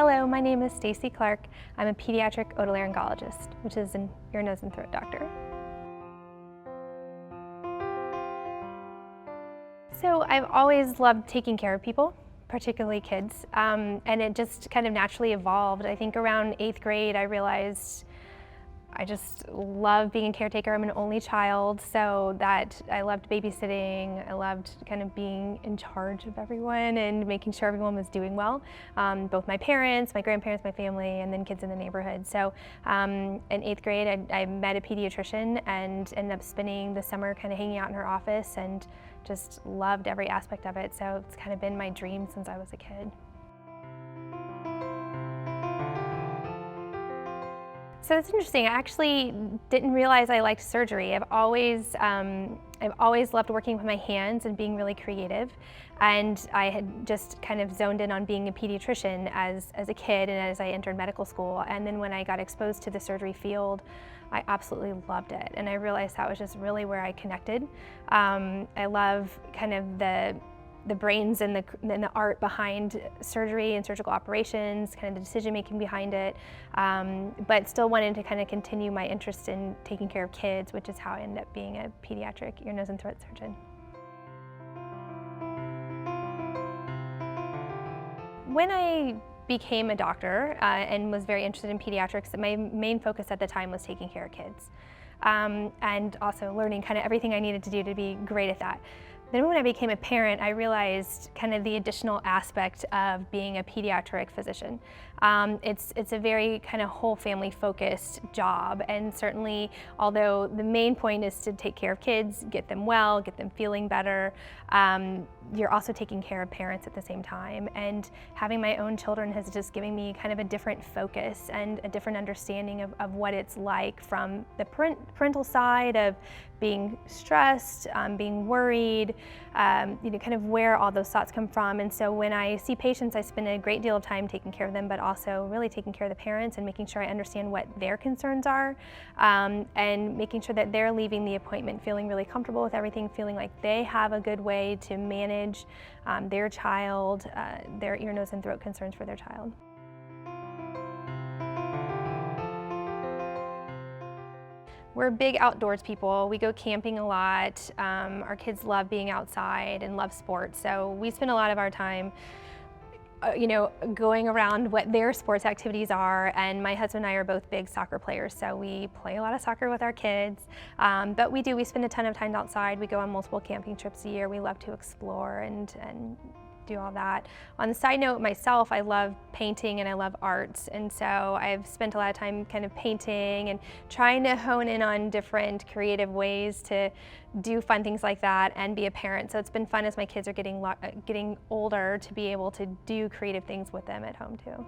Hello, my name is Stacey Clark. I'm a pediatric otolaryngologist, which is an ear, nose, and throat doctor. So I've always loved taking care of people, particularly kids, and it just kind of naturally evolved. I think around 8th grade I realized I just love being a caretaker. I'm an only child, so that I loved babysitting. I loved kind of being in charge of everyone and making sure everyone was doing well. Both my parents, my grandparents, my family, and then kids in the neighborhood. So in 8th grade, I met a pediatrician and ended up spending the summer kind of hanging out in her office and just loved every aspect of it. So it's kind of been my dream since I was a kid. So it's interesting. I actually didn't realize I liked surgery. I've always loved working with my hands and being really creative. And I had just kind of zoned in on being a pediatrician as a kid and as I entered medical school. And then when I got exposed to the surgery field, I absolutely loved it. And I realized that was just really where I connected. I love kind of the brains and the art behind surgery and surgical operations, kind of the decision making behind it, but still wanted to kind of continue my interest in taking care of kids, which is how I ended up being a pediatric ear, nose, and throat surgeon. When I became a doctor and was very interested in pediatrics, my main focus at the time was taking care of kids, and also learning kind of everything I needed to do to be great at that. Then when I became a parent, I realized kind of the additional aspect of being a pediatric physician. It's a very kind of whole family focused job, and certainly although the main point is to take care of kids, get them well, get them feeling better, you're also taking care of parents at the same time. And having my own children has just given me kind of a different focus and a different understanding of what it's like from the parental side of being stressed, being worried, kind of where all those thoughts come from. And so when I see patients, I spend a great deal of time taking care of them, but also really taking care of the parents and making sure I understand what their concerns are, and making sure that they're leaving the appointment feeling really comfortable with everything, feeling like they have a good way to manage their child, their ear, nose, and throat concerns for their child. We're big outdoors people. We go camping a lot. Our kids love being outside and love sports, so we spend a lot of our time going around what their sports activities are. And my husband and I are both big soccer players, so we play a lot of soccer with our kids. But we spend a ton of time outside. We go on multiple camping trips a year. We love to explore and do all that. On the side note, myself, I love painting and I love arts, and so I've spent a lot of time kind of painting and trying to hone in on different creative ways to do fun things like that and be a parent. So it's been fun as my kids are getting older to be able to do creative things with them at home too.